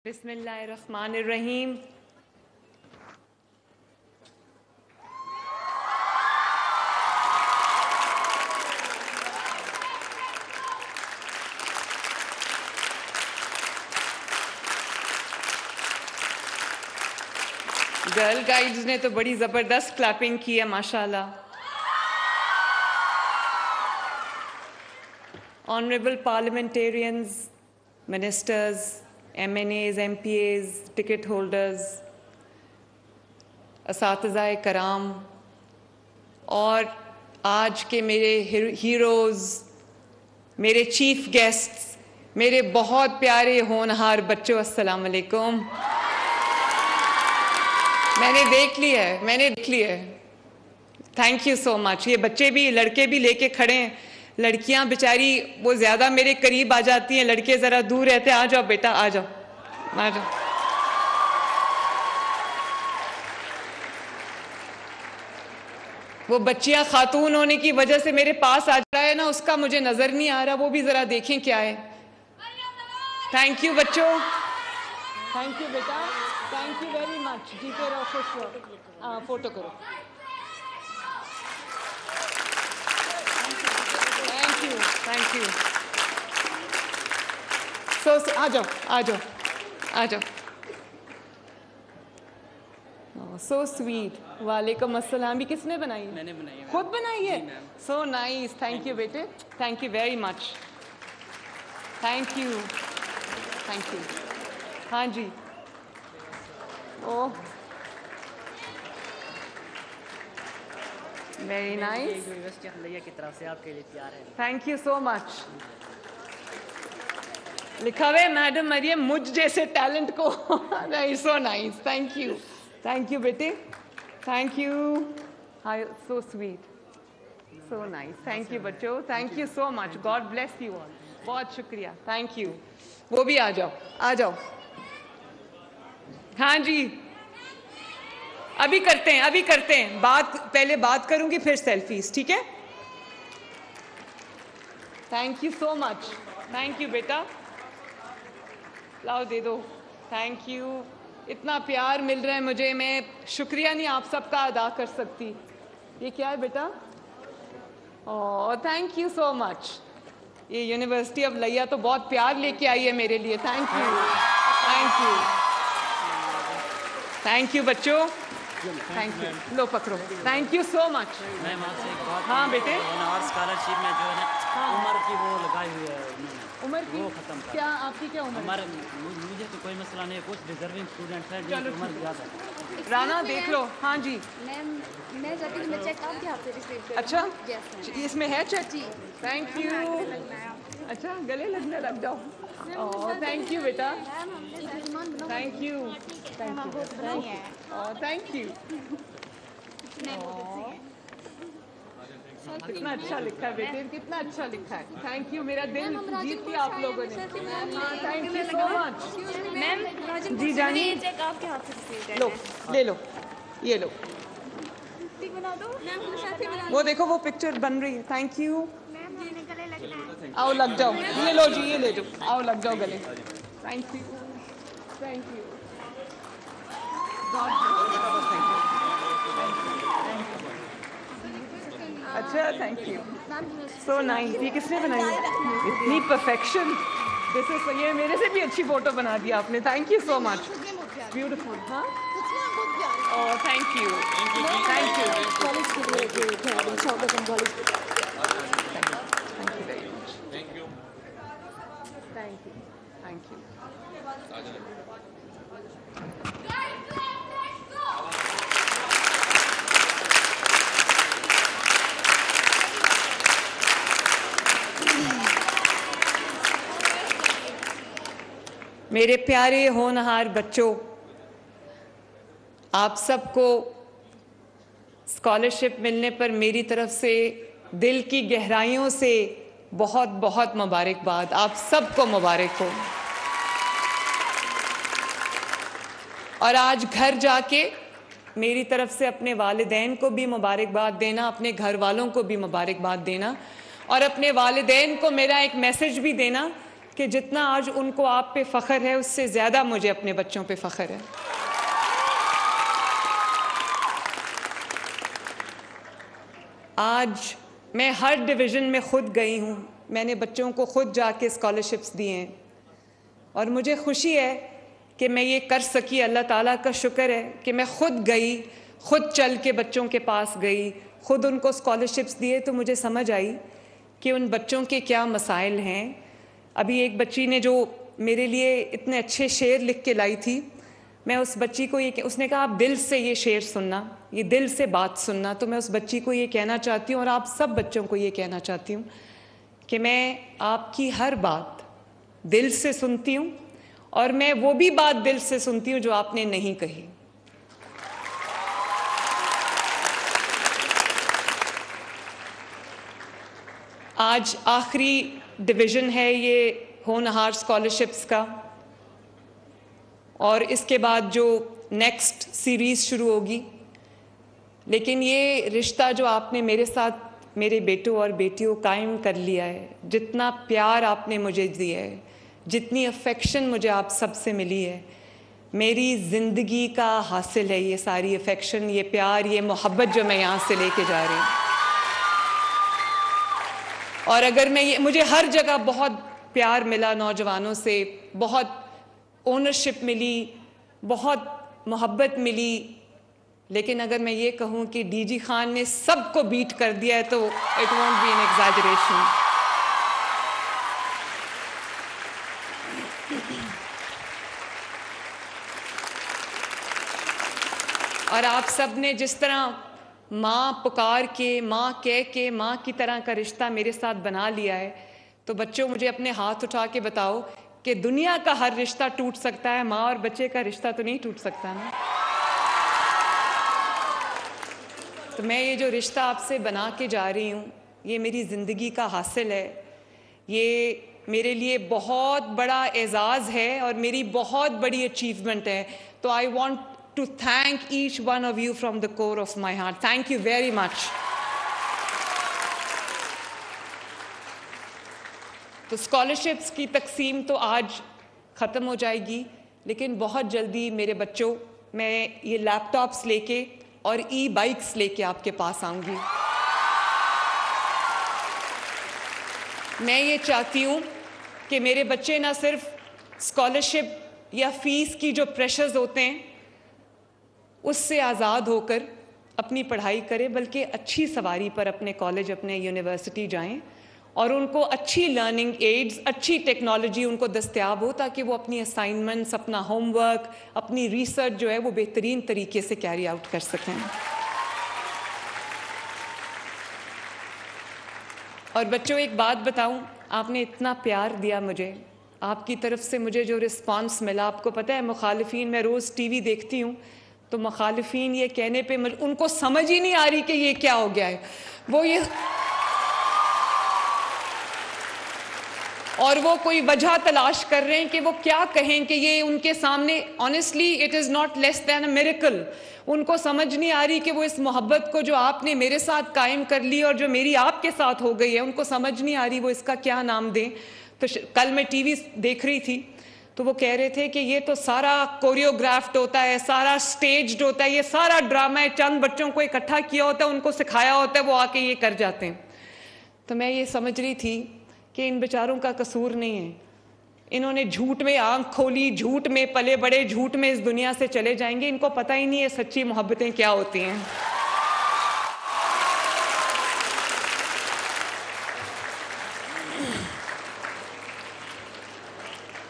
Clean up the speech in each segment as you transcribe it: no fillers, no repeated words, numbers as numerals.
बिस्मिल्लाहिर्रहमानिर्रहीम। Girl guides ने तो बड़ी जबरदस्त क्लैपिंग की है माशाल्लाह। Honourable parliamentarians, ministers, MNAs, MPAs, ticket holders, असातिज़ाए कराम और आज के मेरे हीरोज़, मेरे चीफ गेस्ट्स, मेरे बहुत प्यारे होनहार बच्चों, अस्सलाम वालेकुम। मैंने देख लिया है। Thank you so much. ये बच्चे भी, लड़के भी लेके खड़े हैं। लड़कियां बेचारी वो ज़्यादा मेरे करीब आ जाती हैं, लड़के ज़रा दूर रहते हैं। आ जाओ बेटा, आ जाओ। वो बच्चियां खातून होने की वजह से मेरे पास आ रहा है ना, उसका मुझे नज़र नहीं आ रहा। वो भी ज़रा देखें क्या है। थैंक यू बच्चों, थैंक यू बेटा, थैंक यू वेरी मच। जीते रहो, खुश रहो। फोटो करो। Thank you. आ जाओ। So sweet. वालेकुम अस्सलाम। किसने बनाई है? मैंने बनाई है। खुद बनाई है? So nice. थैंक यू बेटे, thank you very much. Thank you. हाँ जी। Oh very nice. यूनिवर्सिटी की तरफ से आपके लिए तैयार है। Thank you so much. लिखा हुआ है मैडम मरियम मुझ जैसे टैलेंट को। नहीं, सो नाइस। थैंक यू बेटे, thank you. Hi, so sweet, so nice. Thank you बच्चों, thank you so much. God bless you all. बहुत शुक्रिया, थैंक यू। वो भी आ जाओ। हाँ जी, अभी करते हैं बात। पहले बात करूंगी, फिर सेल्फीज, ठीक है? Thank you so much. Thank you बेटा, लाओ दे दो। Thank you. इतना प्यार मिल रहा है मुझे, मैं शुक्रिया नहीं आप सबका अदा कर सकती। ये क्या है बेटा? ओह थैंक यू सो मच। ये यूनिवर्सिटी ऑफ लैया तो बहुत प्यार लेके आई है मेरे लिए। थैंक यू बच्चों, थैंक यू। लो पकड़ो। Thank you so much. Ma'am आपसे एक बात। हाँ बेटे। स्कॉलरशिप में जो है ना, उम्र की वो लगाई हुई है उम्र की? वो खत्म कर। क्या आपकी क्या उम्र है? मुझे तो कोई मसला नहीं है, कुछ डिजर्विंग स्टूडेंट्स हैं जिनकी उम्र ज़्यादा है। राना देख लो। हाँ जी मैम, मैं चाहती हूँ चेक आपके हाथ से रिसीव करूँ। अच्छा, इसमें है चेक? जी। Thank you. अच्छा, गले लगने लग जाओ। ओह थैंक यू बेटा, थैंक यू। Thank you. कितना अच्छा लिखा है बेटे, कितना अच्छा लिखा है। थैंक यू, मेरा दिल जीत लिया आप लोगों ने। Thank you so much. Ma'am जी जानिए। चेक आपके हाथ से रिसीव लो, ले लो, ये लो। बना दो। वो देखो, वो पिक्चर बन रही है। Thank you. गले लगना है। आओ लग जाओ। ये लो जी, ये ले जाओ। आओ लग जाओ गले। Thank you, thank you. अच्छा, थैंक यू। So nice. ये किसने बनाई है? इतनी परफेक्शन। दिस इज, ये मेरे से भी अच्छी फोटो बना दी आपने। Thank you so much, beautiful. हाँ, oh thank you, thank you. College के लिए जो स्वागतम college. Thank you very much. Thank you. मेरे प्यारे होनहार बच्चों, आप सबको स्कॉलरशिप मिलने पर मेरी तरफ से दिल की गहराइयों से बहुत बहुत मुबारकबाद। आप सबको मुबारक हो। और आज घर जाके मेरी तरफ से अपने वालिदैन को भी मुबारकबाद देना, अपने घर वालों को भी मुबारकबाद देना, और अपने वालिदैन को मेरा एक मैसेज भी देना कि जितना आज उनको आप पे फ़ख्र है उससे ज़्यादा मुझे अपने बच्चों पे फ़ख्र है। आज मैं हर डिवीज़न में ख़ुद गई हूँ, मैंने बच्चों को ख़ुद जाके स्कॉलरशिप्स दिए हैं और मुझे खुशी है कि मैं ये कर सकी। अल्लाह ताला का शुक्र है कि मैं ख़ुद गई, ख़ुद चल के बच्चों के पास गई, ख़ुद उनको स्कॉलरशिप्स दिए, तो मुझे समझ आई कि उन बच्चों के क्या मसाइल हैं। अभी एक बच्ची ने जो मेरे लिए इतने अच्छे शेर लिख के लाई थी, मैं उस बच्ची को ये, उसने कहा आप दिल से ये शेर सुनना, ये दिल से बात सुनना। तो मैं उस बच्ची को ये कहना चाहती हूँ और आप सब बच्चों को ये कहना चाहती हूँ कि मैं आपकी हर बात दिल से सुनती हूँ और मैं वो भी बात दिल से सुनती हूँ जो आपने नहीं कही। आज आखिरी डिवीज़न है ये होनहार स्कॉलरशिप्स का और इसके बाद जो नेक्स्ट सीरीज़ शुरू होगी, लेकिन ये रिश्ता जो आपने मेरे साथ, मेरे बेटों और बेटियों कायम कर लिया है, जितना प्यार आपने मुझे दिया है, जितनी अफेक्शन मुझे आप सब से मिली है, मेरी ज़िंदगी का हासिल है ये सारी अफेक्शन, ये प्यार, ये मोहब्बत जो मैं यहाँ से लेके जा रही हूँ। और अगर मैं ये, मुझे हर जगह बहुत प्यार मिला नौजवानों से, बहुत ओनरशिप मिली, बहुत मोहब्बत मिली, लेकिन अगर मैं ये कहूँ कि डीजी खान ने सबको बीट कर दिया है तो it won't be an exaggeration. और आप सब ने जिस तरह माँ पुकार के, माँ कह के, माँ की तरह का रिश्ता मेरे साथ बना लिया है, तो बच्चों मुझे अपने हाथ उठा के बताओ कि दुनिया का हर रिश्ता टूट सकता है, माँ और बच्चे का रिश्ता तो नहीं टूट सकता ना। तो मैं ये जो रिश्ता आपसे बना के जा रही हूँ, ये मेरी ज़िंदगी का हासिल है, ये मेरे लिए बहुत बड़ा एजाज़ है और मेरी बहुत बड़ी अचीवमेंट है। तो I want to thank each one of you from the core of my heart. Thank you very much. तो स्कॉलरशिप्स की तकसीम तो आज ख़त्म हो जाएगी, लेकिन बहुत जल्दी मेरे बच्चों मैं ये लैपटॉप्स लेके और ई बाइक्स लेके आपके पास आऊँगी। मैं ये चाहती हूँ कि मेरे बच्चे ना सिर्फ स्कॉलरशिप या फ़ीस की जो प्रेशर्स होते हैं उससे आज़ाद होकर अपनी पढ़ाई करें, बल्कि अच्छी सवारी पर अपने कॉलेज, अपने यूनिवर्सिटी जाएं और उनको अच्छी लर्निंग एड्स, अच्छी टेक्नोलॉजी उनको दस्तयाब हो, ताकि वो अपनी असाइनमेंट्स, अपना होमवर्क, अपनी रिसर्च जो है वो बेहतरीन तरीके से कैरी आउट कर सकें। और बच्चों एक बात बताऊं, आपने इतना प्यार दिया मुझे, आपकी तरफ से मुझे जो रिस्पांस मिला, आपको पता है मुखालिफिन, मैं रोज़ टीवी देखती हूँ तो मुखालिफिन ये कहने पे उनको समझ ही नहीं आ रही कि ये क्या हो गया है, वो ये और वो कोई वजह तलाश कर रहे हैं कि वो क्या कहें कि ये उनके सामने, honestly it is not less than a miracle. उनको समझ नहीं आ रही कि वो इस मोहब्बत को जो आपने मेरे साथ कायम कर ली और जो मेरी आपके साथ हो गई है, उनको समझ नहीं आ रही वो इसका क्या नाम दें। तो कल मैं टीवी देख रही थी तो वो कह रहे थे कि ये तो सारा कोरियोग्राफ्ड होता है, सारा स्टेज्ड होता है, ये सारा ड्रामा है, चंद बच्चों को इकट्ठा किया होता है, उनको सिखाया होता है, वो आके ये कर जाते हैं। तो मैं ये समझ रही थी कि इन बेचारों का कसूर नहीं है, इन्होंने झूठ में आंख खोली, झूठ में पले बड़े, झूठ में इस दुनिया से चले जाएंगे, इनको पता ही नहीं है सच्ची मोहब्बतें क्या होती हैं।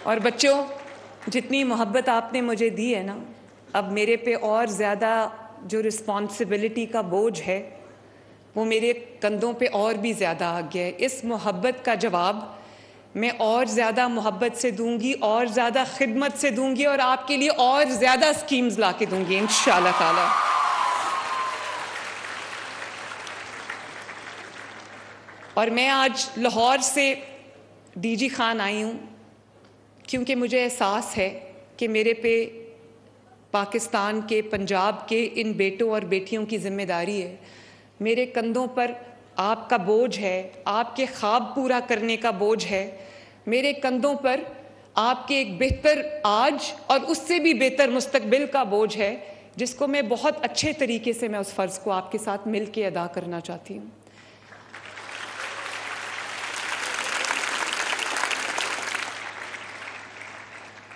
और बच्चों जितनी मोहब्बत आपने मुझे दी है ना, अब मेरे पे और ज़्यादा जो रिस्पॉन्सिबिलिटी का बोझ है वो मेरे कंधों पे और भी ज़्यादा आ गया है। इस मोहब्बत का जवाब मैं और ज़्यादा मोहब्बत से दूंगी, और ज़्यादा खिदमत से दूंगी, और आपके लिए और ज़्यादा स्कीम्स ला के दूंगी इंशाअल्लाह ताला। और मैं आज लाहौर से डीजी खान आई हूँ क्योंकि मुझे एहसास है कि मेरे पे पाकिस्तान के, पंजाब के इन बेटों और बेटियों की जिम्मेदारी है। मेरे कंधों पर आपका बोझ है, आपके ख्वाब पूरा करने का बोझ है। मेरे कंधों पर आपके एक बेहतर आज और उससे भी बेहतर मुस्तकबिल का बोझ है, जिसको मैं बहुत अच्छे तरीके से मैं उस फ़र्ज़ को आपके साथ मिल के अदा करना चाहती हूँ।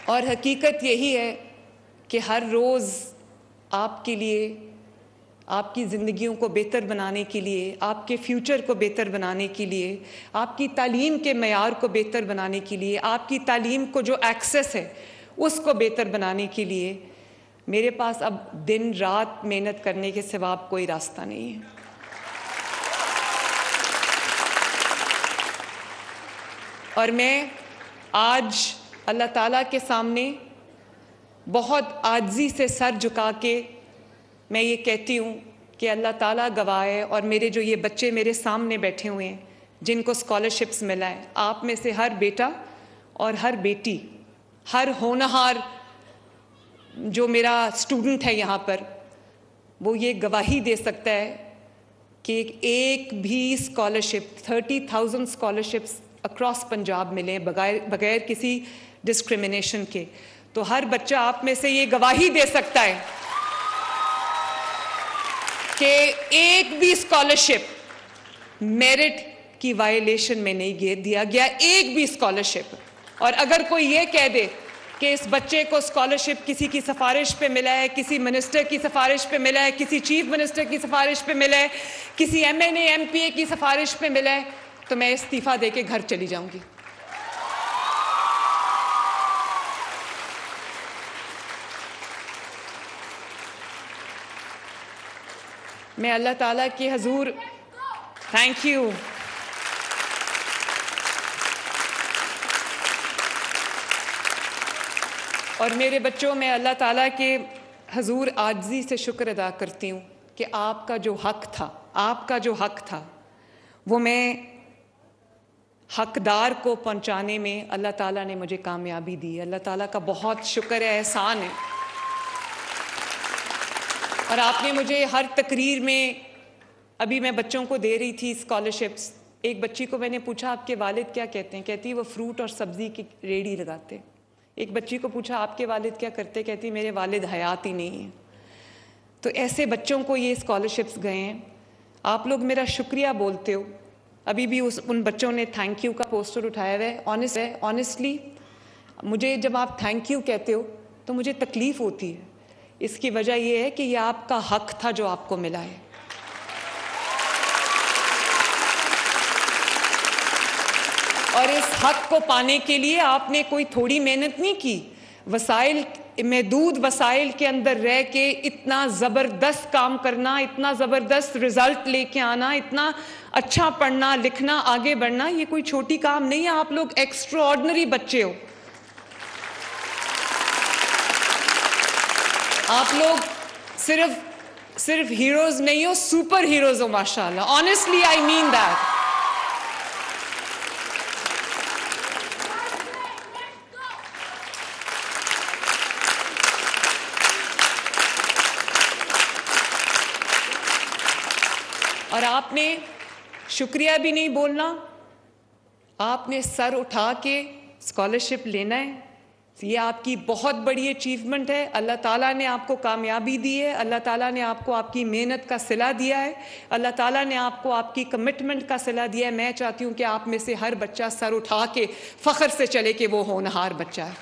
और हकीकत यही है कि हर रोज़ आपके लिए, आपकी ज़िंदगियों को बेहतर बनाने के लिए, आपके फ्यूचर को बेहतर बनाने के लिए, आपकी तालीम के मयार को बेहतर बनाने के लिए, आपकी तालीम को जो एक्सेस है उसको बेहतर बनाने के लिए मेरे पास अब दिन रात मेहनत करने के सिवा कोई रास्ता नहीं है। और मैं आज अल्लाह ताला के सामने बहुत आजिज़ी से सर झुका के मैं ये कहती हूँ कि अल्लाह ताला गवाह है, और मेरे जो ये बच्चे मेरे सामने बैठे हुए हैं जिनको स्कॉलरशिप्स मिला है, आप में से हर बेटा और हर बेटी, हर होनहार जो मेरा स्टूडेंट है यहाँ पर, वो ये गवाही दे सकता है कि एक भी स्कॉलरशिप, 30,000 स्कॉलरशिप्स अक्रॉस पंजाब मिले बगैर किसी डिस्क्रिमिनेशन के। तो हर बच्चा आप में से ये गवाही दे सकता है कि एक भी स्कॉलरशिप मेरिट की वायलेशन में नहीं दिया गया, एक भी स्कॉलरशिप। और अगर कोई ये कह दे कि इस बच्चे को स्कॉलरशिप किसी की सिफारिश पे मिला है, किसी मिनिस्टर की सिफारिश पे मिला है, किसी चीफ मिनिस्टर की सिफारिश पे मिला है, किसी MNA MPA की सिफारिश पे मिला है, तो मैं इस्तीफा दे के घर चली जाऊंगी। मैं अल्लाह ताला के हजूर, थैंक यू, और मेरे बच्चों, मैं अल्लाह ताला के हजूर आजिज़ी से शुक्र अदा करती हूँ कि आपका जो हक था वो मैं हकदार को पहुँचाने में अल्लाह ताला ने मुझे कामयाबी दी। अल्लाह ताला का बहुत शुक्र है, एहसान है। और आपने मुझे हर तकरीर में, अभी मैं बच्चों को दे रही थी स्कॉलरशिप्स, एक बच्ची को मैंने पूछा आपके वालिद क्या कहते हैं, कहती वो फ्रूट और सब्ज़ी की रेडी लगाते। एक बच्ची को पूछा आपके वालिद क्या करते, कहती मेरे वालिद हयात ही नहीं है। तो ऐसे बच्चों को ये स्कॉलरशिप्स गए हैं। आप लोग मेरा शुक्रिया बोलते हो, अभी भी उन बच्चों ने थैंक यू का पोस्टर उठाया हुआ है। ऑनेस्टली मुझे जब आप थैंक यू कहते हो तो मुझे तकलीफ़ होती है। इसकी वजह यह है कि ये आपका हक था जो आपको मिला है। और इस हक को पाने के लिए आपने कोई थोड़ी मेहनत नहीं की। वसाइल, महदूद वसाइल के अंदर रह के इतना ज़बरदस्त काम करना, इतना ज़बरदस्त रिज़ल्ट लेके आना, इतना अच्छा पढ़ना लिखना, आगे बढ़ना, ये कोई छोटी काम नहीं है। आप लोग एक्स्ट्राऑर्डिनरी बच्चे हो। आप लोग सिर्फ हीरोज नहीं हो, सुपर हीरोज हो माशाल्लाह। Honestly I mean that. और आपने शुक्रिया भी नहीं बोलना, आपने सर उठा के स्कॉलरशिप लेना है। ये आपकी बहुत बड़ी अचीवमेंट है। अल्लाह ताला ने आपको कामयाबी दी है, अल्लाह ताला ने आपको आपकी मेहनत का सिला दिया है, अल्लाह ताला ने आपको आपकी कमिटमेंट का सिला दिया है। मैं चाहती हूँ कि आप में से हर बच्चा सर उठा के फ़ख्र से चले कि वो होनहार बच्चा है।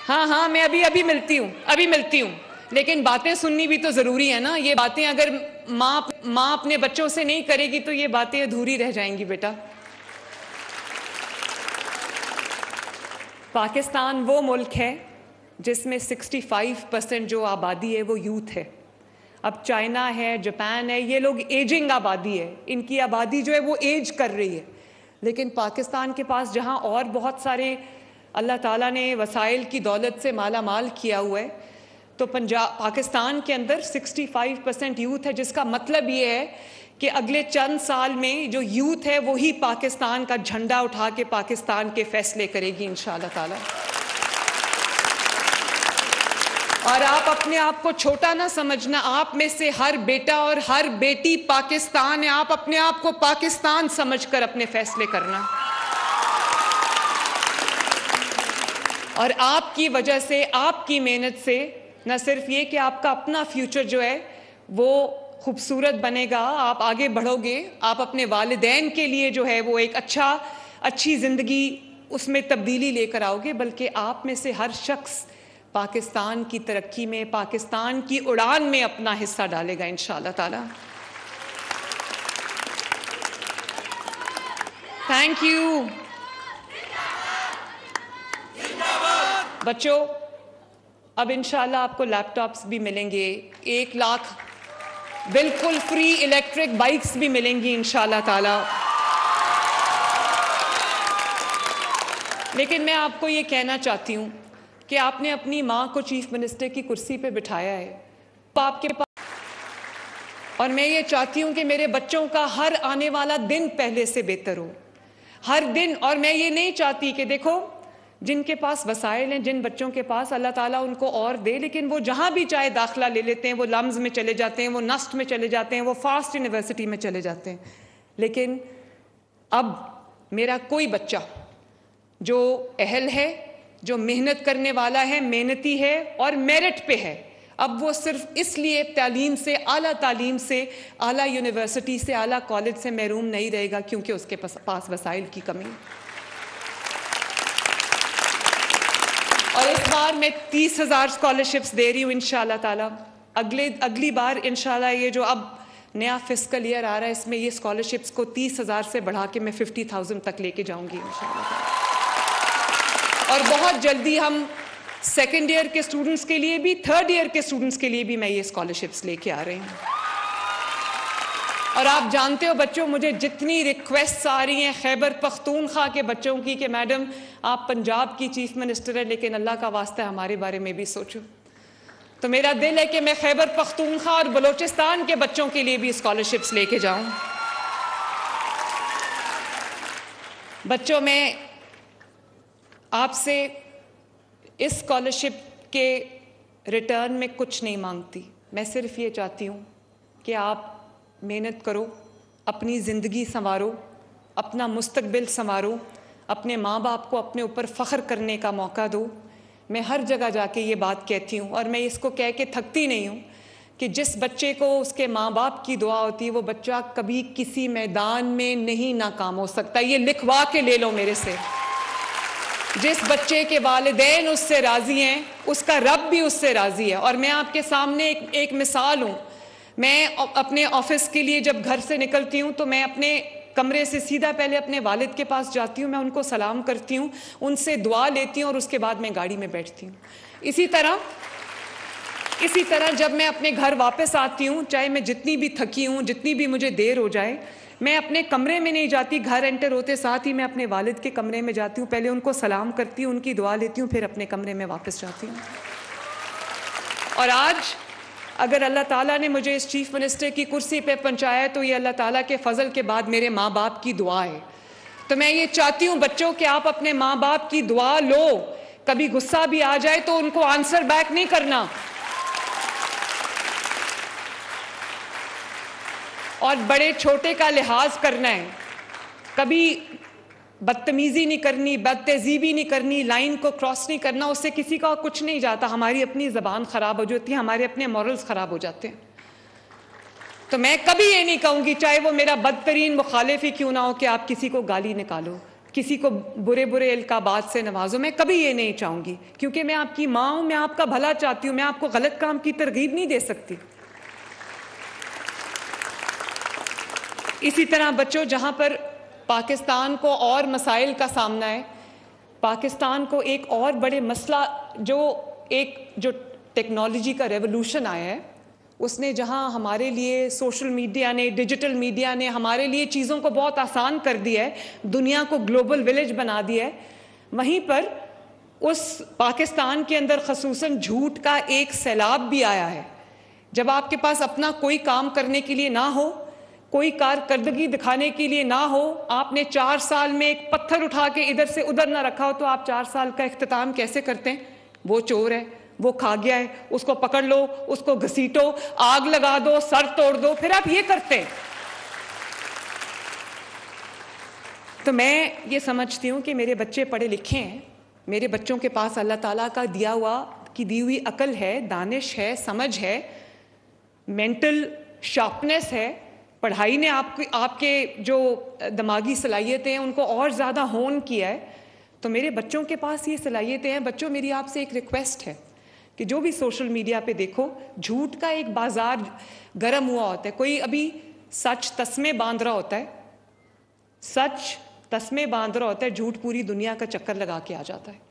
हाँ, मैं अभी मिलती हूँ, लेकिन बातें सुननी भी तो ज़रूरी है ना। ये बातें अगर माँ अपने बच्चों से नहीं करेगी तो ये बातें अधूरी रह जाएंगी बेटा। पाकिस्तान वो मुल्क है जिसमें 65% जो आबादी है वो यूथ है। अब चाइना है, जापान है, ये लोग एजिंग आबादी है, इनकी आबादी जो है वो एज कर रही है। लेकिन पाकिस्तान के पास जहाँ और बहुत सारे अल्लाह ताला ने वसाइल की दौलत से माला माल किया हुआ है, तो पाकिस्तान के अंदर 65% यूथ है, जिसका मतलब ये है कि अगले चंद साल में जो यूथ है वही पाकिस्तान का झंडा उठा के पाकिस्तान के फैसले करेगी इंशाअल्लाह ताला। और आप अपने आप को छोटा ना समझना, आप में से हर बेटा और हर बेटी पाकिस्तान है। आप अपने आप को पाकिस्तान समझकर अपने फैसले करना। और आपकी वजह से, आपकी मेहनत से न सिर्फ ये कि आपका अपना फ्यूचर जो है वो खूबसूरत बनेगा, आप आगे बढ़ोगे, आप अपने वालिदैन के लिए जो है वो एक अच्छी ज़िंदगी उसमें तब्दीली लेकर आओगे, बल्कि आप में से हर शख्स पाकिस्तान की तरक्की में, पाकिस्तान की उड़ान में अपना हिस्सा डालेगा इंशाअल्लाह ताला। थैंक यू बच्चों। अब इंशाअल्लाह आपको लैपटॉप्स भी मिलेंगे, 1 लाख बिल्कुल फ्री इलेक्ट्रिक बाइक्स भी मिलेंगी इंशाअल्लाह ताला। लेकिन मैं आपको ये कहना चाहती हूँ कि आपने अपनी माँ को चीफ मिनिस्टर की कुर्सी पे बिठाया है, तो आपके पास, और मैं ये चाहती हूँ कि मेरे बच्चों का हर आने वाला दिन पहले से बेहतर हो, हर दिन। और मैं ये नहीं चाहती कि देखो जिनके पास वसाइल हैं, जिन बच्चों के पास, अल्लाह ताला उनको और दे, लेकिन वो जहाँ भी चाहे दाखिला ले लेते हैं, वो लम्ज़ में चले जाते हैं, वो नस्ट में चले जाते हैं, वो फास्ट यूनिवर्सिटी में चले जाते हैं। लेकिन अब मेरा कोई बच्चा जो अहल है, जो मेहनत करने वाला है, मेहनती है और मेरिट पे है, अब वो सिर्फ इसलिए तालीम से, आला यूनिवर्सिटी से, आला कॉलेज से महरूम नहीं रहेगा क्योंकि उसके पास वसाइल की कमी। और इस बार मैं 30,000 स्कॉलरशिप्स दे रही हूँ इंशाअल्लाह ताला। अगली बार इंशाअल्लाह ये जो अब नया फिस्कल ईयर आ रहा है, इसमें ये स्कॉलरशिप्स को 30,000 से बढ़ा के मैं 50,000 तक लेके जाऊँगी इंशाअल्लाह ताला। और बहुत जल्दी हम सेकेंड ईयर के स्टूडेंट्स के लिए भी, थर्ड ईयर के स्टूडेंट्स के लिए भी मैं ये स्कॉलरशिप्स लेके आ रही हूँ। और आप जानते हो बच्चों, मुझे जितनी रिक्वेस्ट्स आ रही हैं खैबर पख्तूनख्वा के बच्चों की कि मैडम आप पंजाब की चीफ मिनिस्टर हैं, लेकिन अल्लाह का वास्ता है हमारे बारे में भी सोचो। तो मेरा दिल है कि मैं खैबर पख्तूनख्वा और बलोचिस्तान के बच्चों के लिए भी स्कॉलरशिप्स लेके जाऊँ। बच्चों, मैं आपसे इस स्कॉलरशिप के रिटर्न में कुछ नहीं मांगती। मैं सिर्फ ये चाहती हूँ कि आप मेहनत करो, अपनी ज़िंदगी संवारो, अपना मुस्तकबिल संवारो, अपने माँ बाप को अपने ऊपर फ़ख्र करने का मौका दो। मैं हर जगह जाके ये बात कहती हूँ और मैं इसको कह के थकती नहीं हूँ कि जिस बच्चे को उसके माँ बाप की दुआ होती है, वो बच्चा कभी किसी मैदान में नहीं नाकाम हो सकता। ये लिखवा के ले लो मेरे से। जिस बच्चे के वालिदैन उससे राज़ी हैं, उसका रब भी उससे राज़ी है। और मैं आपके सामने एक मिसाल हूँ। मैं अपने ऑफिस के लिए जब घर से निकलती हूँ तो मैं अपने कमरे से सीधा पहले अपने वालिद के पास जाती हूँ, मैं उनको सलाम करती हूँ, उनसे दुआ लेती हूँ और उसके बाद मैं गाड़ी में बैठती हूँ। इसी तरह जब मैं अपने घर वापस आती हूँ, चाहे मैं जितनी भी थकी हूँ, जितनी भी मुझे देर हो जाए, मैं अपने कमरे में नहीं जाती, घर एंटर होते साथ ही मैं अपने वालिद के कमरे में जाती हूँ, पहले उनको सलाम करती हूँ, उनकी दुआ लेती हूँ, फिर अपने कमरे में वापस जाती हूँ। और आज अगर अल्लाह ताला ने मुझे इस चीफ मिनिस्टर की कुर्सी पे पहुंचाया तो ये अल्लाह ताला के फजल के बाद मेरे माँ बाप की दुआ है। तो मैं ये चाहती हूँ बच्चों कि आप अपने माँ बाप की दुआ लो। कभी गुस्सा भी आ जाए तो उनको आंसर बैक नहीं करना और बड़े छोटे का लिहाज करना है। कभी बदतमीजी नहीं करनी, बदतहजीबी नहीं करनी, लाइन को क्रॉस नहीं करना। उससे किसी का कुछ नहीं जाता, हमारी अपनी ज़बान ख़राब हो जाती है, हमारे अपने मॉरल्स ख़राब हो जाते हैं। तो मैं कभी ये नहीं कहूँगी, चाहे वो मेरा बदतरीन मुखालिफ ही क्यों ना हो, कि आप किसी को गाली निकालो, किसी को बुरे बुरे इल्काबात से नवाजो। मैं कभी ये नहीं चाहूँगी, क्योंकि मैं आपकी माँ हूँ, मैं आपका भला चाहती हूँ, मैं आपको गलत काम की तरगीब नहीं दे सकती। इसी तरह बच्चों, जहाँ पर पाकिस्तान को और मसाइल का सामना है, पाकिस्तान को एक और बड़े मसला जो टेक्नोलॉजी का रेवोल्यूशन आया है, उसने जहां हमारे लिए सोशल मीडिया ने, डिजिटल मीडिया ने हमारे लिए चीज़ों को बहुत आसान कर दिया है, दुनिया को ग्लोबल विलेज बना दिया है, वहीं पर उस पाकिस्तान के अंदर खसूसन झूठ का एक सैलाब भी आया है। जब आपके पास अपना कोई काम करने के लिए ना हो, कोई कारकर्दगी दिखाने के लिए ना हो, आपने 4 साल में एक पत्थर उठा के इधर से उधर ना रखा हो, तो आप 4 साल का इख्तिताम कैसे करते हैं? वो चोर है, वो खा गया है, उसको पकड़ लो, उसको घसीटो, आग लगा दो, सर तोड़ दो, फिर आप ये करते हैं। तो मैं ये समझती हूँ कि मेरे बच्चे पढ़े लिखे हैं, मेरे बच्चों के पास अल्लाह ताला का दी हुई अकल है, दानिश है, समझ है, मेंटल शार्पनेस है। पढ़ाई ने आपके जो दिमागी सलाहियतें हैं उनको और ज़्यादा होन किया है। तो मेरे बच्चों के पास ये सलाहियतें हैं। बच्चों, मेरी आपसे एक रिक्वेस्ट है कि जो भी सोशल मीडिया पे देखो, झूठ का एक बाजार गर्म हुआ होता है। कोई अभी सच तस्मे बांध रहा होता है, सच तस्मे बांध रहा होता है, झूठ पूरी दुनिया का चक्कर लगा के आ जाता है।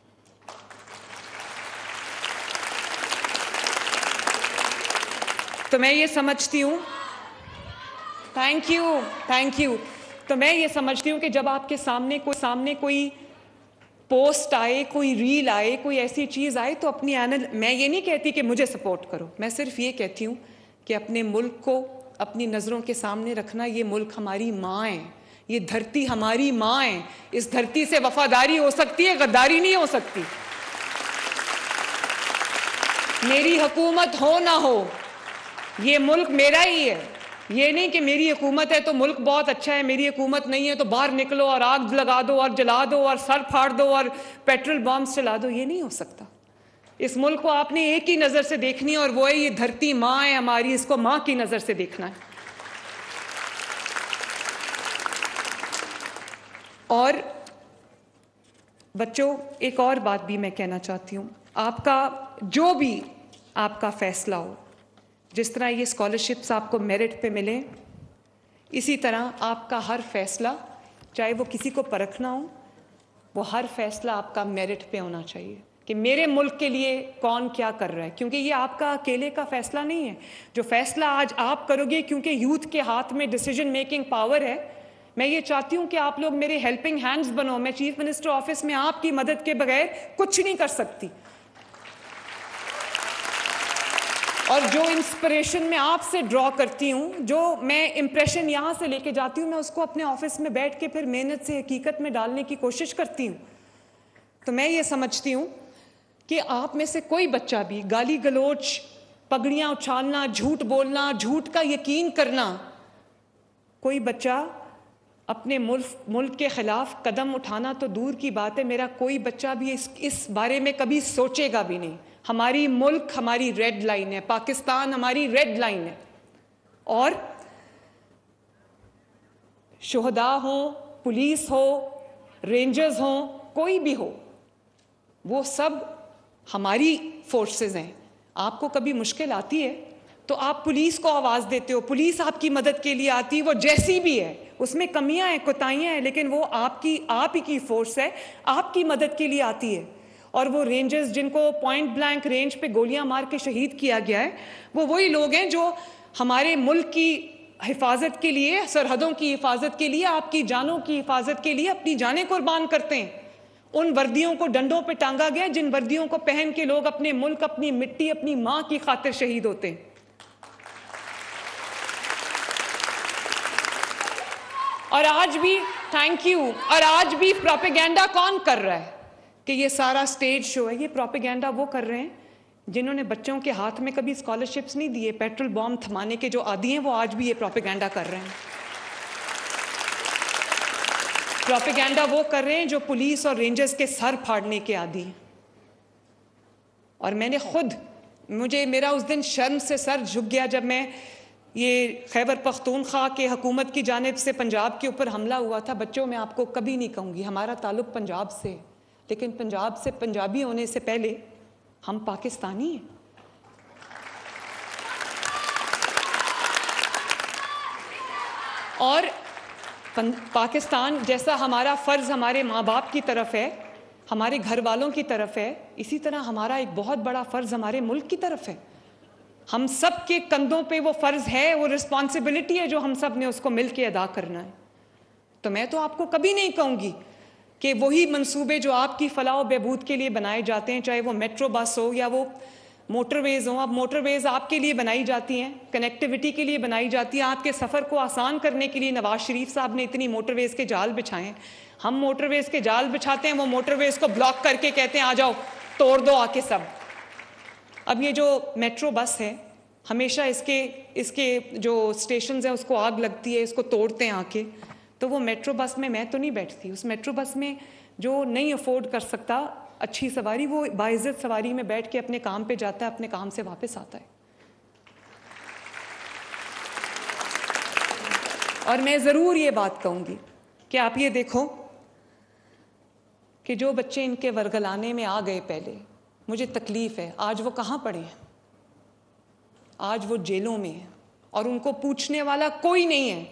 तो मैं ये समझती हूँ, थैंक यू। तो मैं ये समझती हूँ कि जब आपके सामने कोई पोस्ट आए, कोई रील आए, कोई ऐसी चीज़ आए, तो अपनी मैं ये नहीं कहती कि मुझे सपोर्ट करो, मैं सिर्फ ये कहती हूँ कि अपने मुल्क को अपनी नज़रों के सामने रखना। ये मुल्क हमारी माँ है, ये धरती हमारी माँ है। इस धरती से वफादारी हो सकती है, गद्दारी नहीं हो सकती। मेरी हुकूमत हो ना हो, ये मुल्क मेरा ही है। ये नहीं कि मेरी हुकूमत है तो मुल्क बहुत अच्छा है, मेरी हुकूमत नहीं है तो बाहर निकलो और आग लगा दो और जला दो और सर फाड़ दो और पेट्रोल बॉम्ब्स चला दो। ये नहीं हो सकता। इस मुल्क को आपने एक ही नज़र से देखनी है और वो है ये धरती माँ है हमारी, इसको माँ की नज़र से देखना है। और बच्चों, एक और बात भी मैं कहना चाहती हूँ, आपका जो भी आपका फैसला हो, जिस तरह ये स्कॉलरशिप्स आपको मेरिट पे मिले, इसी तरह आपका हर फैसला, चाहे वो किसी को परखना हो, वो हर फैसला आपका मेरिट पे होना चाहिए कि मेरे मुल्क के लिए कौन क्या कर रहा है। क्योंकि ये आपका अकेले का फैसला नहीं है। जो फैसला आज आप करोगे, क्योंकि यूथ के हाथ में डिसीजन मेकिंग पावर है, मैं ये चाहती हूँ कि आप लोग मेरे हेल्पिंग हैंड्स बनो। मैं चीफ मिनिस्टर ऑफिस में आपकी मदद के बगैर कुछ नहीं कर सकती। और जो इंस्पिरेशन मैं आपसे ड्रॉ करती हूँ, जो मैं इंप्रेशन यहाँ से लेके जाती हूँ, मैं उसको अपने ऑफिस में बैठ के फिर मेहनत से हकीकत में डालने की कोशिश करती हूँ। तो मैं ये समझती हूँ कि आप में से कोई बच्चा भी गाली गलोच, पगड़ियाँ उछालना, झूठ बोलना, झूठ का यकीन करना, कोई बच्चा अपने मुल्क के खिलाफ कदम उठाना तो दूर की बात है, मेरा कोई बच्चा भी इस बारे में कभी सोचेगा भी नहीं। हमारी मुल्क हमारी रेड लाइन है, पाकिस्तान हमारी रेड लाइन है। और शुहदा हो, पुलिस हो, रेंजर्स हो, कोई भी हो, वो सब हमारी फोर्सेस हैं। आपको कभी मुश्किल आती है तो आप पुलिस को आवाज़ देते हो, पुलिस आपकी मदद के लिए आती है, वो जैसी भी है, उसमें कमियां हैं, कोताहियां हैं, लेकिन वो आप ही की फोर्स है, आपकी मदद के लिए आती है। और वो रेंजर्स जिनको पॉइंट ब्लैंक रेंज पे गोलियां मार के शहीद किया गया है, वो वही लोग हैं जो हमारे मुल्क की हिफाजत के लिए, सरहदों की हिफाजत के लिए, आपकी जानों की हिफाजत के लिए अपनी जानें कुर्बान करते हैं। उन वर्दियों को डंडों पे टांगा गया जिन वर्दियों को पहन के लोग अपने मुल्क, अपनी मिट्टी, अपनी माँ की खातिर शहीद होते हैं। और आज भी थैंक यू, और आज भी प्रोपेगेंडा कौन कर रहा है कि ये सारा स्टेज शो है? ये प्रोपेगेंडा वो कर रहे हैं जिन्होंने बच्चों के हाथ में कभी स्कॉलरशिप्स नहीं दिए, पेट्रोल बॉम्ब थमाने के जो आदी हैं, वो आज भी ये प्रोपेगेंडा कर रहे हैं। प्रोपेगेंडा वो कर रहे हैं जो पुलिस और रेंजर्स के सर फाड़ने के आदी हैं। और मैंने खुद, मेरा उस दिन शर्म से सर झुक गया जब मैं ये खैबर पख्तूनख्वा के हुकूमत की जानिब से पंजाब के ऊपर हमला हुआ था। बच्चों, मैं आपको कभी नहीं कहूँगी हमारा ताल्लुक पंजाब से है, लेकिन पंजाब से पंजाबी होने से पहले हम पाकिस्तानी हैं। और पाकिस्तान जैसा हमारा फ़र्ज़ हमारे माँ बाप की तरफ है, हमारे घर वालों की तरफ है, इसी तरह हमारा एक बहुत बड़ा फ़र्ज़ हमारे मुल्क की तरफ है। हम सब के कंधों पे वो फ़र्ज़ है, वो रिस्पॉन्सिबिलिटी है जो हम सब ने उसको मिल के अदा करना है। तो मैं तो आपको कभी नहीं कहूँगी कि वही मंसूबे जो आपकी फलाह व बहबूद के लिए बनाए जाते हैं, चाहे वो मेट्रो बस हो या वो मोटरवेज़ हो। अब मोटरवेज़ आपके लिए बनाई जाती हैं, कनेक्टिविटी के लिए बनाई जाती है, आपके सफ़र को आसान करने के लिए नवाज शरीफ साहब ने इतनी मोटरवेज़ के जाल बिछाए हैं। हम मोटरवेज़ के जाल बिछाते हैं, वो मोटरवेज़ को ब्लॉक करके कहते हैं आ जाओ तोड़ दो आके सब। अब ये जो मेट्रो बस है, हमेशा इसके जो स्टेशन हैं उसको आग लगती है, इसको तोड़ते हैं आके। तो वो मेट्रो बस में मैं तो नहीं बैठती। उस मेट्रो बस में जो नहीं अफोर्ड कर सकता अच्छी सवारी, वो बाइज्जत सवारी में बैठ के अपने काम पे जाता है, अपने काम से वापस आता है। और मैं ज़रूर ये बात कहूँगी कि आप ये देखो कि जो बच्चे इनके वर्गलाने में आ गए पहले, मुझे तकलीफ़ है, आज वो कहाँ पड़े हैं? आज वो जेलों में हैं और उनको पूछने वाला कोई नहीं है।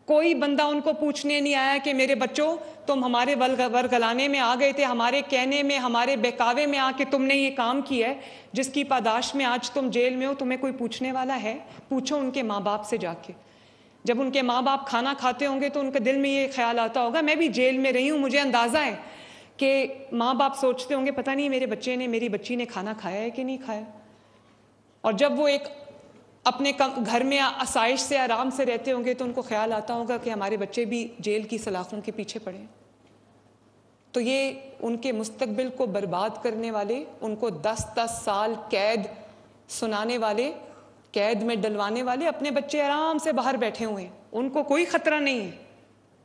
कोई बंदा उनको पूछने नहीं आया कि मेरे बच्चों, तुम हमारे वर्गलाने में आ गए थे, हमारे कहने में, हमारे बहकावे में आके तुमने ये काम किया है जिसकी पादाश में आज तुम जेल में हो। तुम्हें कोई पूछने वाला है? पूछो उनके माँ बाप से जाके। जब उनके माँ बाप खाना खाते होंगे तो उनके दिल में ये ख्याल आता होगा, मैं भी जेल में रही हूँ, मुझे अंदाज़ा है कि माँ बाप सोचते होंगे पता नहीं मेरे बच्चे ने, मेरी बच्ची ने खाना खाया है कि नहीं खाया। और जब वो एक अपने घर में आसाइश से, आराम से रहते होंगे तो उनको ख्याल आता होगा कि हमारे बच्चे भी जेल की सलाखों के पीछे पड़े। तो ये उनके मुस्तकबिल को बर्बाद करने वाले, उनको 10-10 साल कैद सुनाने वाले, कैद में डलवाने वाले अपने बच्चे आराम से बाहर बैठे हुए हैं, उनको कोई ख़तरा नहीं है।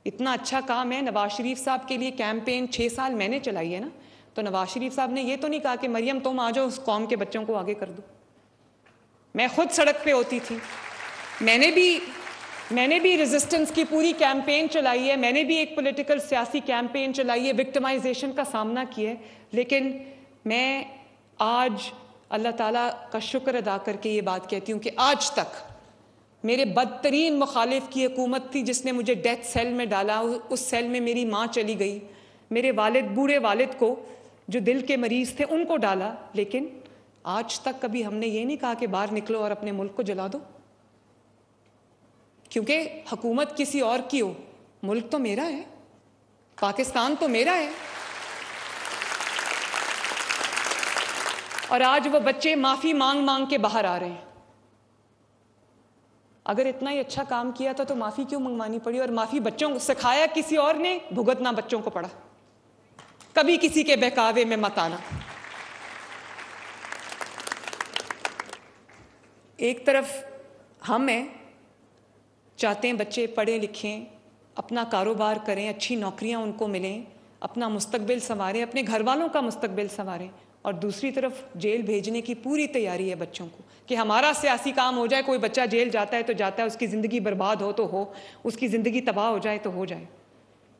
इतना अच्छा काम है। नवाज शरीफ साहब के लिए कैंपेन 6 साल मैंने चलाई है ना, तो नवाज शरीफ साहब ने ये तो नहीं कहा कि मरियम तुम आ जाओ उस कौम के बच्चों को आगे कर दो। मैं खुद सड़क पे होती थी, मैंने भी रेजिस्टेंस की पूरी कैंपेन चलाई है, मैंने भी एक पॉलिटिकल सियासी कैंपेन चलाई है, विक्टिमाइजेशन का सामना किया है। लेकिन मैं आज अल्लाह ताला का शुक्र अदा करके ये बात कहती हूँ कि आज तक मेरे बदतरीन मुखालिफ की हुकूमत थी जिसने मुझे डेथ सेल में डाला, उस सेल में मेरी माँ चली गई, मेरे वालिद, बूढ़े वालिद को जो दिल के मरीज़ थे उनको डाला, लेकिन आज तक कभी हमने ये नहीं कहा कि बाहर निकलो और अपने मुल्क को जला दो। क्योंकि हुकूमत किसी और की हो, मुल्क तो मेरा है, पाकिस्तान तो मेरा है। और आज वो बच्चे माफ़ी मांग मांग के बाहर आ रहे हैं। अगर इतना ही अच्छा काम किया था तो माफ़ी क्यों मंगवानी पड़ी? और माफ़ी बच्चों को सिखाया किसी और ने, भुगतना बच्चों को पड़ा। कभी किसी के बहकावे में मत आना। एक तरफ हम चाहते हैं बच्चे पढ़ें लिखें, अपना कारोबार करें, अच्छी नौकरियां उनको मिलें, अपना मुस्तकबिल संवारें, अपने घर वालों का मुस्तकबिल संवारें, और दूसरी तरफ जेल भेजने की पूरी तैयारी है बच्चों को कि हमारा सियासी काम हो जाए। कोई बच्चा जेल जाता है तो जाता है, उसकी ज़िंदगी बर्बाद हो तो हो, उसकी ज़िंदगी तबाह हो जाए तो हो जाए।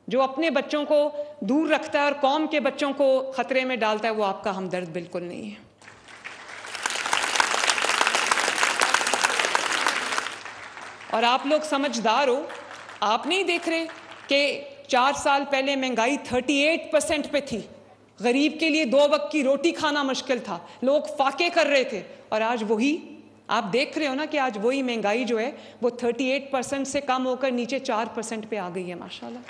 जो अपने बच्चों को दूर रखता है और कौम के बच्चों को ख़तरे में डालता है वो आपका हमदर्द बिल्कुल नहीं है। और आप लोग समझदार हो, आप नहीं देख रहे कि 4 साल पहले महंगाई 38% पे थी, गरीब के लिए 2 वक्त की रोटी खाना मुश्किल था, लोग फाके कर रहे थे। और आज वही आप देख रहे हो ना कि आज वही महंगाई जो है वो 38% से कम होकर नीचे 4% पे आ गई है माशाल्लाह।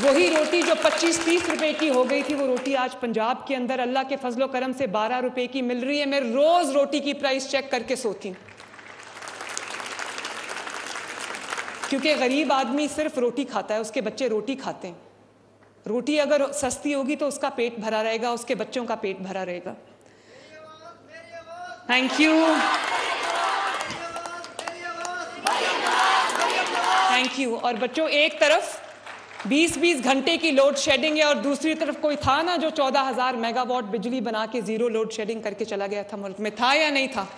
वही रोटी जो 25-30 रुपए की हो गई थी, वो रोटी आज पंजाब के अंदर अल्लाह के फजलो करम से 12 रुपए की मिल रही है। मैं रोज़ रोटी की प्राइस चेक करके सोती हूँ, क्योंकि गरीब आदमी सिर्फ रोटी खाता है, उसके बच्चे रोटी खाते हैं। रोटी अगर सस्ती होगी तो उसका पेट भरा रहेगा, उसके बच्चों का पेट भरा रहेगा। Thank you, thank you. और बच्चों, एक तरफ 20-20 घंटे की लोड शेडिंग है और दूसरी तरफ कोई था ना जो 14,000 मेगावाट बिजली बना के जीरो लोड शेडिंग करके चला गया था मुल्क में, था या नहीं था?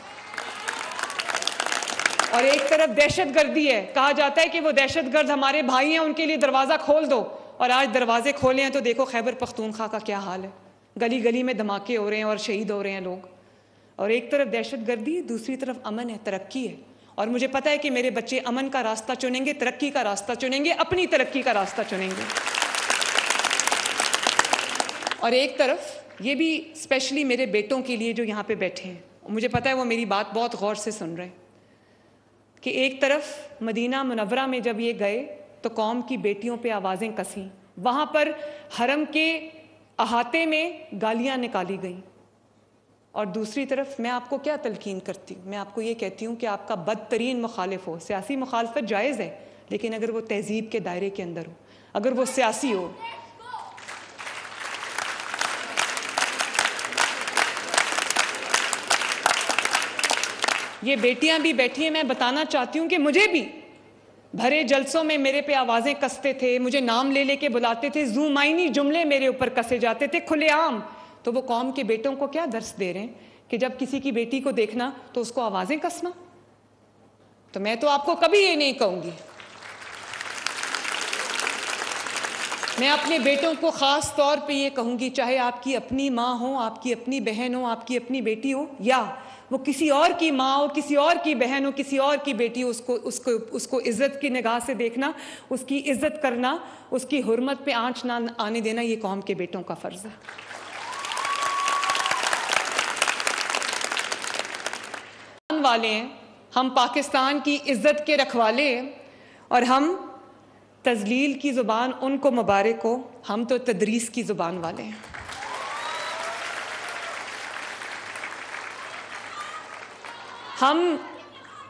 और एक तरफ दहशतगर्दी है, कहा जाता है कि वो दहशतगर्द हमारे भाई हैं, उनके लिए दरवाज़ा खोल दो। और आज दरवाजे खोले हैं तो देखो खैबर पख्तूनख्वा का क्या हाल है, गली गली में धमाके हो रहे हैं और शहीद हो रहे हैं लोग। और एक तरफ दहशतगर्दी, दूसरी तरफ अमन है, तरक्की है। और मुझे पता है कि मेरे बच्चे अमन का रास्ता चुनेंगे, तरक्की का रास्ता चुनेंगे, अपनी तरक्की का रास्ता चुनेंगे। और एक तरफ ये भी स्पेशली मेरे बेटों के लिए जो यहाँ पे बैठे हैं, मुझे पता है वो मेरी बात बहुत गौर से सुन रहे हैं, कि एक तरफ मदीना मुनव्वरा में जब ये गए तो कौम की बेटियों पे आवाज़ें कसीं, वहाँ पर हरम के अहाते में गालियाँ निकाली गईं। और दूसरी तरफ मैं आपको क्या तलकीन करती हूँ, मैं आपको ये कहती हूँ कि आपका बदतरीन मुखालिफ हो, सियासी मुखालफत जायज़ है, लेकिन अगर वो तहजीब के दायरे के अंदर हो, अगर वो सियासी हो। ये बेटियां भी बैठी हैं, मैं बताना चाहती हूँ कि मुझे भी भरे जलसों में मेरे पे आवाज़ें कसते थे, मुझे नाम ले लेके बुलाते थे, ज़ुमाइनी जुमले मेरे ऊपर कसे जाते थे खुलेआम। तो वो कौम के बेटों को क्या दर्स दे रहे हैं कि जब किसी की बेटी को देखना तो उसको आवाज़ें कसना। तो मैं तो आपको कभी ये नहीं कहूँगी। मैं अपने बेटों को ख़ास तौर पे ये कहूँगी, चाहे आपकी अपनी माँ हो, आपकी अपनी बहन हो, आपकी अपनी बेटी हो, या वो किसी और की माँ हो, किसी और की बहन हो, किसी और की बेटी हो, उसको इज़्ज़त की निगाह से देखना, उसकी इज़्ज़त करना, उसकी हुर्मत पे आँच ना आने देना, ये कौम के बेटों का फ़र्ज़ है। वाले हैं, हम पाकिस्तान की इज़्ज़त के रखवाले हैं, और हम तज़लील की ज़ुबान उनको मुबारक हो, हम तो तदरीस की ज़ुबान वाले हैं।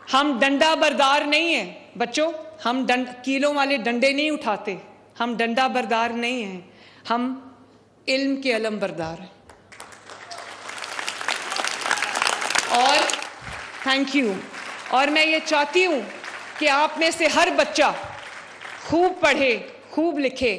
हम डंडा बरदार नहीं हैं बच्चों, हम कीलों वाले डंडे नहीं उठाते, हम डंडा बरदार नहीं हैं, हम इल्म के अलम बरदार हैं। और थैंक यू। और मैं ये चाहती हूँ कि आप में से हर बच्चा खूब पढ़े, खूब लिखे,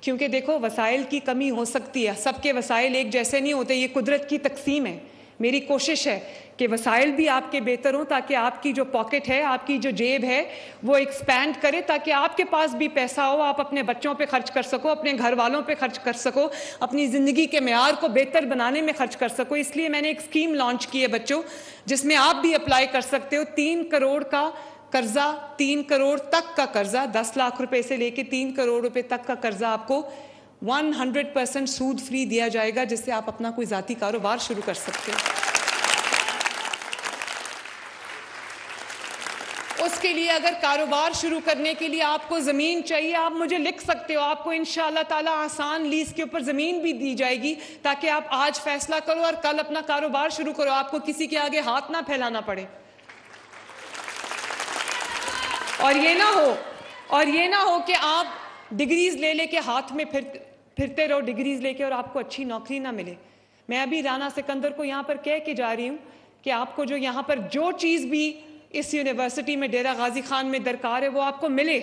क्योंकि देखो वसाइल की कमी हो सकती है, सबके वसाइल एक जैसे नहीं होते, ये कुदरत की तकसीम है। मेरी कोशिश है कि वसाइल भी आपके बेहतर हों, ताकि आपकी जो पॉकेट है, आपकी जो जेब है, वो एक्सपैंड करे, ताकि आपके पास भी पैसा हो, आप अपने बच्चों पे खर्च कर सको, अपने घर वालों पे खर्च कर सको, अपनी ज़िंदगी के मेयार को बेहतर बनाने में खर्च कर सको। इसलिए मैंने एक स्कीम लॉन्च की है बच्चों, जिसमें आप भी अप्लाई कर सकते हो। 3 करोड़ का कर्जा, 3 करोड़ तक का कर्जा, 10 लाख रुपए से लेके 3 करोड़ रुपए तक का कर्जा आपको 100% सूद फ्री दिया जाएगा, जिससे आप अपना कोई ज़ाती कारोबार शुरू कर सकते हो। उसके लिए अगर कारोबार शुरू करने के लिए आपको ज़मीन चाहिए, आप मुझे लिख सकते हो, आपको इंशाअल्लाह ताला आसान लीज़ के ऊपर ज़मीन भी दी जाएगी, ताकि आप आज फैसला करो और कल अपना कारोबार शुरू करो, आपको किसी के आगे हाथ ना फैलाना पड़े। और ये ना हो कि आप डिग्रीज ले लेके हाथ में फिरते रहो, डिग्रीज लेके, और आपको अच्छी नौकरी ना मिले। मैं अभी राना सिकंदर को यहाँ पर कह के जा रही हूँ कि आपको जो यहाँ पर जो चीज़ भी इस यूनिवर्सिटी में डेरा गाजी खान में दरकार है, वो आपको मिले।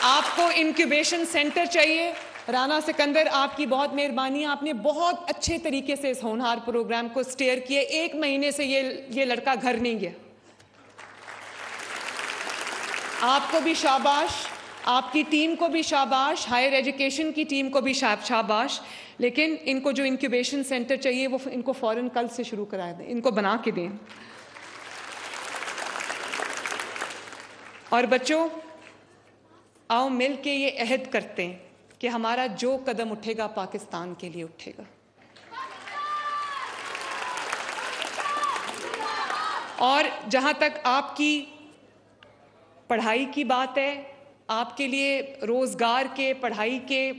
आपको इंक्यूबेशन सेंटर चाहिए, राना सिकंदर आपकी बहुत मेहरबानी, आपने बहुत अच्छे तरीके से इस होनहार प्रोग्राम को स्टेयर किया। 1 महीने से ये लड़का घर नहीं गया। आपको भी शाबाश, आपकी टीम को भी शाबाश, हायर एजुकेशन की टीम को भी शाबाश। लेकिन इनको जो इंक्यूबेशन सेंटर चाहिए वो इनको फ़ौरन कल से शुरू करा दें, इनको बना के दें। और बच्चों, आओ मिल के ये अहद करते हैं कि हमारा जो कदम उठेगा पाकिस्तान के लिए उठेगा। और जहाँ तक आपकी पढ़ाई की बात है, आपके लिए रोज़गार के, पढ़ाई के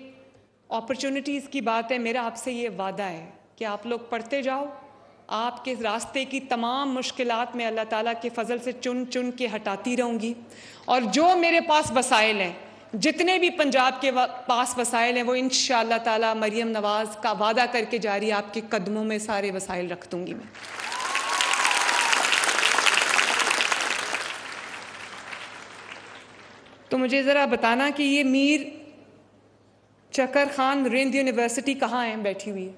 अपॉर्चुनिटीज़ की बात है, मेरा आपसे ये वादा है कि आप लोग पढ़ते जाओ, आपके रास्ते की तमाम मुश्किलात में अल्लाह ताला के फ़ज़ल से चुन चुन के हटाती रहूँगी। और जो मेरे पास वसाइल हैं, जितने भी पंजाब के पास वसाइल हैं, वो इंशाअल्लाह ताला मरियम नवाज़ का वादा करके जा रही है, आपके कदमों में सारे वसाइल रख दूँगी मैं। तो मुझे ज़रा बताना कि ये मीर चकर खान रिंद यूनिवर्सिटी कहाँ है बैठी हुई है?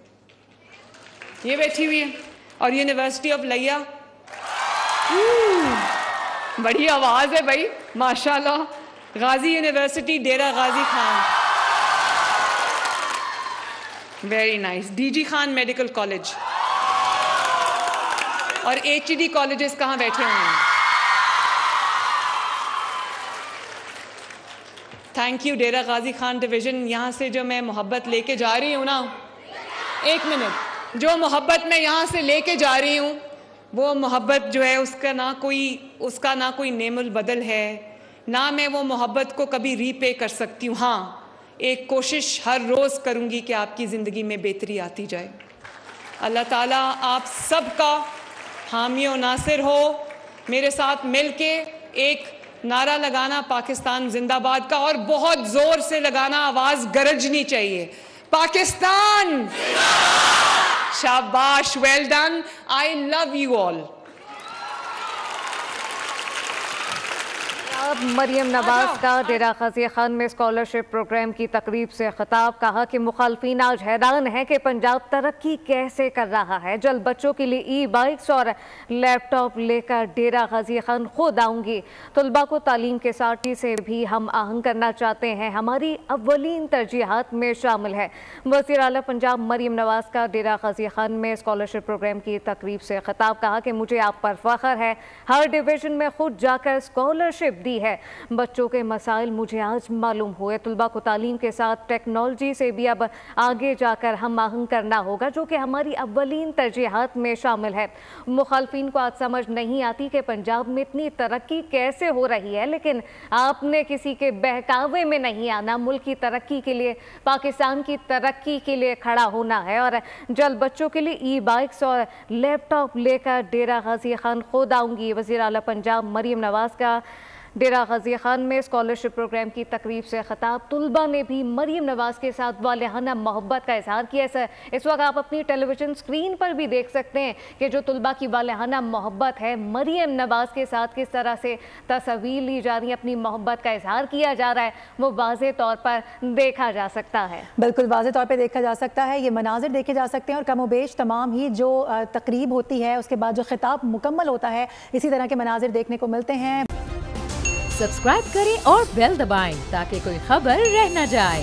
ये बैठी हुई है। और यूनिवर्सिटी ऑफ लिया, बड़ी आवाज़ है भाई, माशाल्लाह। Ghazi university Dera Ghazi Khan, very nice. DG Khan medical college और HED कॉलेजेस कहाँ बैठे हुए हैं? Thank you Dera Ghazi Khan division. यहाँ से जो मैं मोहब्बत लेके जा रही हूँ ना, 1 मिनट, जो मोहब्बत मैं यहाँ से लेके जा रही हूँ, वो मोहब्बत जो है उसका ना कोई नेमुल बदल है, ना मैं वो मोहब्बत को कभी रीपे कर सकती हूँ। हाँ, एक कोशिश हर रोज़ करूँगी कि आपकी ज़िंदगी में बेहतरी आती जाए। अल्लाह ताला आप सबका हामी और नासिर हो। मेरे साथ मिल के एक नारा लगाना पाकिस्तान जिंदाबाद का, और बहुत ज़ोर से लगाना, आवाज़ गरजनी चाहिए, पाकिस्तान जिंदाबाद! शाबाश, well done. I love you all. अब मरियम नवाज का डेरा गाज़िया खान में स्कॉलरशिप प्रोग्राम की तकरीब से खिताब। कहा कि मुखालफीन आज हैरान है कि पंजाब तरक्की कैसे कर रहा है। जल्द बच्चों के लिए ई बाइक्स और लैपटॉप लेकर डेरा गाज़िया खान खुद आऊंगी। तलबा को तालीम के साथी से भी हम आहंग करना चाहते हैं, हमारी अव्वलीन तरजीहात में शामिल है। वज़ीर आला पंजाब मरियम नवाज का डेरा गाज़िया खान में स्कॉलरशिप प्रोग्राम की तकरीब से खिताब। कहा कि मुझे आप पर फख्र है, हर डिवीजन में खुद जाकर स्कॉलरशिप दी है। बच्चों के मसाइल मुझे आज मालूम हुए। तलबा को तालीम के साथ टेक्नोलॉजी से भी अब आगे जाकर हम आहंग करना होगा, जो कि हमारी अव्वलीन तरजीहात में शामिल है। मुखालफिन को आज समझ नहीं आती कि पंजाब में इतनी तरक्की कैसे हो रही है, लेकिन आपने किसी के बहकावे में नहीं आना। मुल्क की तरक्की के लिए, पाकिस्तान की तरक्की के लिए खड़ा होना है। और जल्द बच्चों के लिए ई बाइक्स और लैपटॉप लेकर डेरा गाज़िया खान खुद आऊँगी। वज़ीर आला पंजाब मरियम नवाज का डेरा गाज़िया खान में स्कॉलरशिप प्रोग्राम की तकरीब से खिताब। तलबा ने भी मरियम नवाज के साथ वालिहाना मोहब्बत का इजहार किया। इस वक्त आप अपनी टेलीविजन स्क्रीन पर भी देख सकते हैं कि जो तलबा की वालिहाना मोहब्बत है, मरियम नवाज के साथ किस तरह से तस्वीर ली जा रही है, अपनी मोहब्बत का इजहार किया जा रहा है, वो वाज़े तौर पर देखा जा सकता है। बिल्कुल वाज़े तौर पर देखा जा सकता है, ये मनाजिर देखे जा सकते हैं। और कमोबेश तमाम ही जो तकरीब होती है उसके बाद जो खिताब मुकम्मल होता है, इसी तरह के मनाजिर देखने को मिलते हैं। सब्सक्राइब करें और बेल दबाएं ताकि कोई खबर रह न जाए।